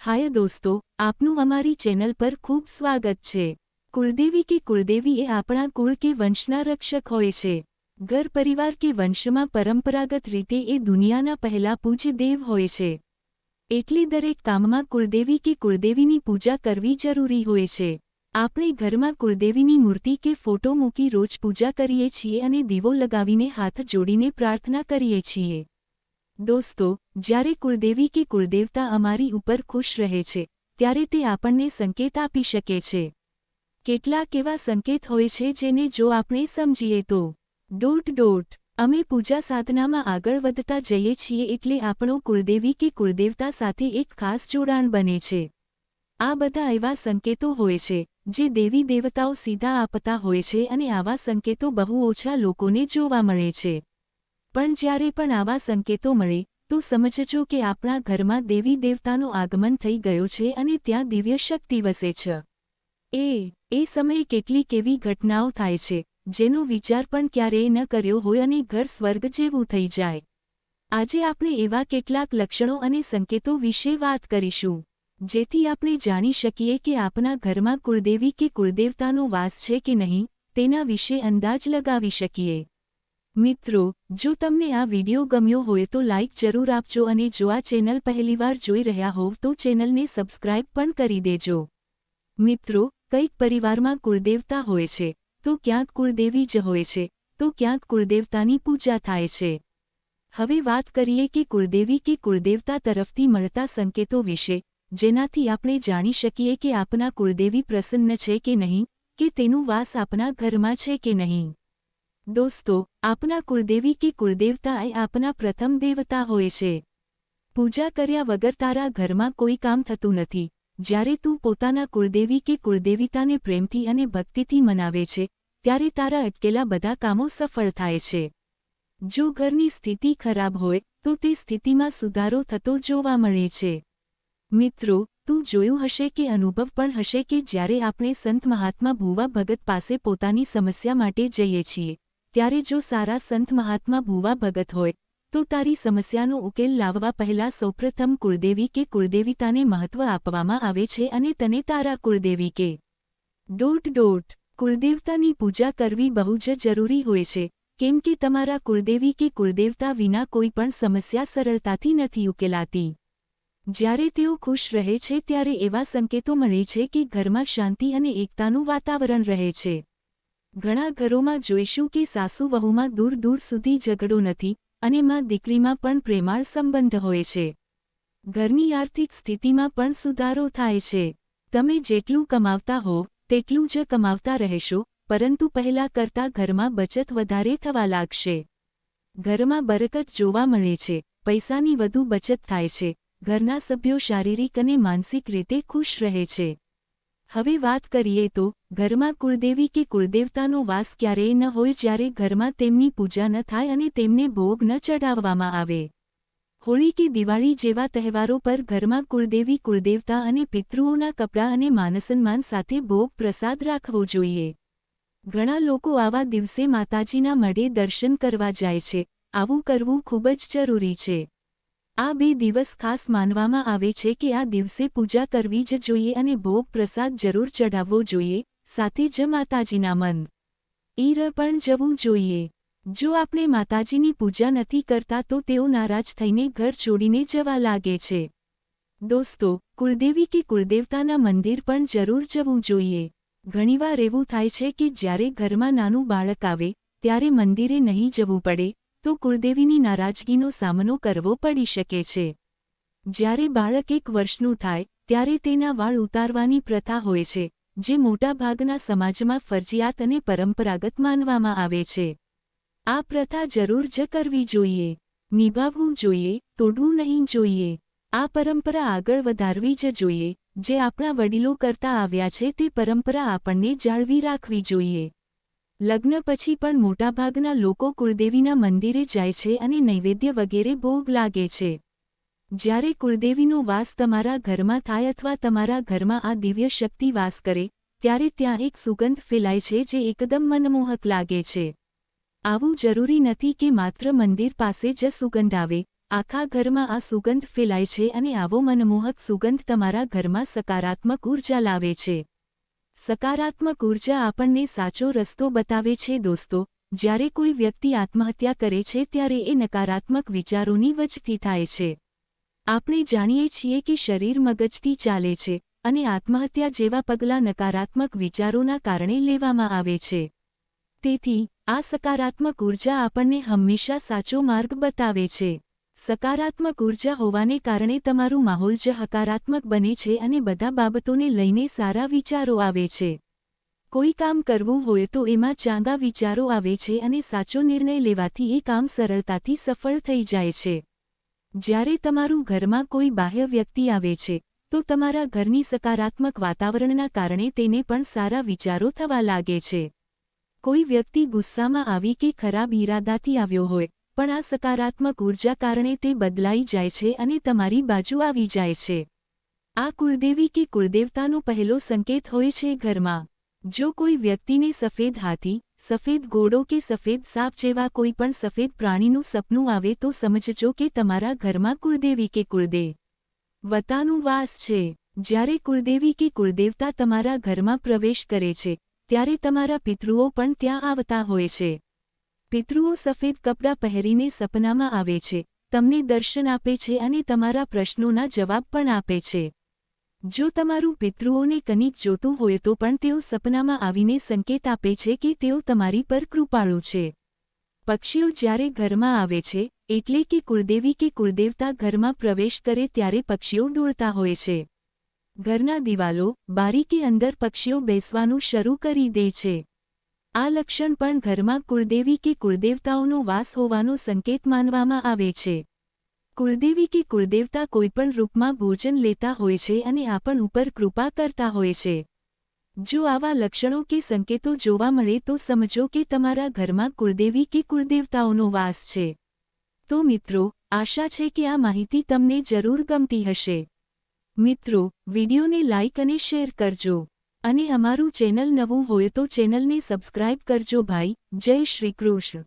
હાય દોસ્તો, આપનું અમારી ચેનલ પર ખૂબ સ્વાગત છે। કુળદેવી કે કુળદેવી એ આપણા કુળ કે વંશના રક્ષક હોય છે। ઘર પરિવાર કે વંશમાં પરંપરાગત રીતે એ દુનિયાના પહેલા પૂજ્ય દેવ હોય છે। એટલે દરેક કામમાં કુળદેવી કે કુળદેવીની પૂજા કરવી જરૂરી હોય છે। આપણે ઘરમાં કુળદેવીની મૂર્તિ કે ફોટો મૂકી રોજ પૂજા કરીએ છીએ અને દીવો લગાવીને હાથ જોડીને પ્રાર્થના કરીએ છીએ। દોસ્તો, જ્યારે કુળદેવી કે કુળદેવતા અમારી ઉપર ખુશ રહે છે ત્યારે તે આપણને સંકેત આપી શકે છે। કેટલાક એવા સંકેત હોય છે જેને જો આપણે સમજીએ તો અમે પૂજા સાધનામાં આગળ વધતા જઈએ છીએ એટલે આપણો કુળદેવી કે કુળદેવતા સાથે એક ખાસ જોડાણ બને છે। આ બધા એવા સંકેતો હોય છે જે દેવી દેવતાઓ સીધા આપતા હોય છે અને આવા સંકેતો બહુ ઓછા લોકોને જોવા મળે છે। પણ જ્યારે પણ આવા સંકેતો મળે તો સમજજો કે આપણા ઘરમાં દેવી દેવતાનું આગમન થઈ ગયો છે અને ત્યાં દિવ્ય શક્તિ વસે છે। એ સમયે કેટલીક એવી ઘટનાઓ થાય છે જેનો વિચાર પણ ક્યારેય ન કર્યો હોય અને ઘર સ્વર્ગ જેવું થઈ જાય। આજે આપણે એવા કેટલાક લક્ષણો અને સંકેતો વિશે વાત કરીશું જેથી આપણે જાણી શકીએ કે આપણા ઘરમાં કુળદેવી કે કુળદેવતાનો વાસ છે કે નહીં તેના વિશે અંદાજ લગાવી શકીએ। મિત્રો, જો તમને આ વિડિયો ગમ્યો હોય તો લાઇક જરૂર આપજો અને જો આ ચેનલ પહેલીવાર જોઈ રહ્યા હોવ તો ચેનલને સબસ્ક્રાઇબ પણ કરી દેજો। મિત્રો, કઈક પરિવારમાં કુળદેવતા હોય છે તો ક્યાંક કુળદેવી જ હોય છે તો ક્યાંક કુળદેવતાની પૂજા થાય છે। હવે વાત કરીએ કે કુળદેવી કે કુળદેવતા તરફથી મળતા સંકેતો વિશે જેનાથી આપણે જાણી શકીએ કે આપના કુળદેવી પ્રસન્ન છે કે નહીં કે તેનું વાસ આપના ઘરમાં છે કે નહીં। દોસ્તો, આપના કુળદેવી કે કુળદેવતા એ આપના પ્રથમ દેવતા હોય છે। પૂજા કર્યા વગર તારા ઘરમાં કોઈ કામ થતું નથી। જ્યારે તું પોતાના કુળદેવી કે કુળદેવીતાને પ્રેમથી અને ભક્તિથી મનાવે છે ત્યારે તારા અટકેલા બધા કામો સફળ થાય છે। જો ઘરની સ્થિતિ ખરાબ હોય તો તે સ્થિતિમાં સુધારો થતો જોવા મળે છે। મિત્રો, તું જોયું હશે કે અનુભવ પણ હશે કે જ્યારે આપણે સંત મહાત્મા ભુવા ભગત પાસે પોતાની સમસ્યા માટે જઈએ છીએ ત્યારે જો સારા સંત મહાત્મા ભુવા ભગત હોય તો તારી સમસ્યાનો ઉકેલ લાવવા પહેલાં સૌપ્રથમ કુળદેવી કે કુળદેવીતાને મહત્વ આપવામાં આવે છે અને તને તારા કુળદેવી કે કુળદેવતાની પૂજા કરવી બહુ જ જરૂરી હોય છે કેમ કે તમારા કુળદેવી કે કુળદેવતા વિના કોઈ પણ સમસ્યા સરળતાથી નથી ઉકેલાતી। જ્યારે તેઓ ખુશ રહે છે ત્યારે એવા સંકેતો મળે છે કે ઘરમાં શાંતિ અને એકતાનું વાતાવરણ રહે છે। ઘણા ઘરોમાં જોઈશું કે સાસુ વહુમાં દૂર દૂર સુધી ઝઘડો નથી અને માં દીકરીમાં પણ પ્રેમાળ સંબંધ હોય છે। ઘરની આર્થિક સ્થિતિમાં પણ સુધારો થાય છે। તમે જેટલું કમાવતા હો તેટલું જ કમાવતા રહેશો પરંતુ પહેલા કરતાં ઘરમાં બચત વધારે થવા લાગશે। ઘરમાં બરકત જોવા મળે છે, પૈસાની વધુ બચત થાય છે, ઘરના સભ્યો શારીરિક અને માનસિક રીતે ખુશ રહે છે। હવે વાત કરીએ તો ઘરમાં કુળદેવી કે કુળદેવતાનો વાસ ક્યારેય ન હોય જ્યારે ઘરમાં તેમની પૂજા ન થાય અને તેમને ભોગ ન ચડાવવામાં આવે। હોળી કે દિવાળી જેવા તહેવારો પર ઘરમાં કુળદેવી કુળદેવતા અને પિતૃઓના કપડાં અને માનસન્માન સાથે ભોગ પ્રસાદ રાખવો જોઈએ। ઘણા લોકો આવા દિવસે માતાજીના મઢે દર્શન કરવા જાય છે। આવું કરવું ખૂબ જ જરૂરી છે। આ બે દિવસ ખાસ માનવામાં આવે છે કે આ દિવસે પૂજા કરવી જ જોઈએ અને ભોગ પ્રસાદ જરૂર ચઢાવવો જોઈએ, સાથે જ માતાજીના મંદિર પણ જવું જોઈએ। જો આપણે માતાજીની પૂજા નથી કરતા તો તેઓ નારાજ થઈને ઘર છોડીને જવા લાગે છે। દોસ્તો, કુળદેવી કે કુળદેવતાના મંદિર પણ જરૂર જવું જોઈએ। ઘણીવાર એવું થાય છે કે જ્યારે ઘરમાં નાનું બાળક આવે ત્યારે મંદિરે નહીં જવું પડે તો કુળદેવીની નારાજગીનો સામનો કરવો પડી શકે છે। જ્યારે બાળક 1 વર્ષનું થાય ત્યારે તેના વાળ ઉતારવાની પ્રથા હોય છે જે મોટાભાગના સમાજમાં ફરજિયાત અને પરંપરાગત માનવામાં આવે છે। આ પ્રથા જરૂર જ કરવી જોઈએ, નિભાવવું જોઈએ, તોડવું નહીં જોઈએ। આ પરંપરા આગળ વધારવી જ જોઈએ। જે આપણા વડીલો કરતા આવ્યા છે તે પરંપરા આપણને જાળવી રાખવી જોઈએ। લગ્ન પછી પણ મોટાભાગના લોકો કુળદેવીના મંદિરે જાય છે અને નૈવેદ્ય વગેરે ભોગ લાગે છે। જ્યારે કુળદેવીનો વાસ તમારા ઘરમાં થાય અથવા તમારા ઘરમાં આ દિવ્ય શક્તિ વાસ કરે ત્યારે ત્યાં એક સુગંધ ફેલાય છે જે એકદમ મનમોહક લાગે છે। આવું જરૂરી નથી કે માત્ર મંદિર પાસે જ સુગંધ આવે, આખા ઘરમાં આ સુગંધ ફેલાય છે અને આવો મનમોહક સુગંધ તમારા ઘરમાં સકારાત્મક ઊર્જા લાવે છે. સકારાત્મક ઊર્જા આપણને સાચો રસ્તો બતાવે છે દોસ્તો. જ્યારે કોઈ વ્યક્તિ આત્મહત્યા કરે છે ત્યારે એ નકારાત્મક વિચારોની વજથી થાય છે. આપણે જાણીએ છીએ કે શરીર મગજથી ચાલે છે અને આત્મહત્યા જેવા પગલાં નકારાત્મક વિચારોના કારણે લેવામાં આવે છે. તેથી આ સકારાત્મક ઊર્જા આપણને હંમેશા સાચો માર્ગ બતાવે છે. સકારાત્મક ઊર્જા હોવાને કારણે તમારું માહોલ જ હકારાત્મક બને છે અને બધા બાબતોને લઈને સારા વિચારો આવે છે. કોઈ કામ કરવું હોય તો એમાં ચાંગા વિચારો આવે છે અને સાચો નિર્ણય લેવાથી એ કામ સરળતાથી સફળ થઈ જાય છે. જ્યારે તમારું ઘરમાં કોઈ બાહ્ય વ્યક્તિ આવે છે તો તમારા ઘરની સકારાત્મક વાતાવરણના કારણે તેને પણ સારા વિચારો થવા લાગે છે. કોઈ વ્યક્તિ ગુસ્સામાં આવી કે ખરાબ ઈરાદાથી આવ્યો હોય પણ આ સકારાત્મક ઊર્જા કારણે તે બદલાઈ જાય છે અને તમારી બાજુ આવી જાય છે. આ કુળદેવી કે કુળદેવતાનો પહેલો સંકેત હોય છે ઘરમાં. જો કોઈ વ્યક્તિને સફેદ હાથી, સફેદ ઘોડો કે સફેદ સાપ જેવા કોઈ પણ સફેદ પ્રાણીનું સપનું આવે તો સમજજો કે તમારા ઘરમાં કુળદેવી કે કુળદેવતાનો વાસ છે. જ્યારે કુળદેવી કે કુળદેવતા તમારા ઘરમાં પ્રવેશ કરે છે ત્યારે તમારા પિતૃઓ પણ ત્યાં આવતા હોય છે. પિતૃઓ સફેદ કપડાં પહેરીને સપનામાં આવે છે, તમને દર્શન આપે છે અને તમારા પ્રશ્નોના જવાબ પણ આપે છે. જો તમારું પિતૃઓને કંઈક જોતું હોય તો પણ તેઓ સપનામાં આવીને સંકેત આપે છે કે તેઓ તમારી પર કૃપાળુ છે. પક્ષીઓ જ્યારે ઘરમાં આવે છે એટલે કે કુળદેવી કે કુળદેવતા ઘરમાં પ્રવેશ કરે ત્યારે પક્ષીઓ ડોળતા હોય છે. ઘરના દિવાલો, બારી કે અંદર પક્ષીઓ બેસવાનું શરૂ કરી દે છે. આ લક્ષણ પણ ઘરમાં કુળદેવી કે કુળદેવતાઓનો વાસ હોવાનો સંકેત માનવામાં આવે છે. કુળદેવી કે કુળદેવતા કોઈપણ રૂપમાં ભોજન લેતા હોય છે અને આપણ ઉપર કૃપા કરતા હોય છે. જો આવા લક્ષણો કે સંકેતો જોવા મળે તો સમજો કે તમારા ઘરમાં કુળદેવી કે કુળદેવતાઓનો વાસ છે. તો મિત્રો, આશા છે કે આ માહિતી તમને જરૂર ગમતી હશે. મિત્રો, વિડીયોને લાઇક અને શેર કરજો અને અમારું ચેનલ નવું હોય તો ચેનલને સબસ્ક્રાઇબ કરજો ભાઈ. જય શ્રી કૃષ્ણ.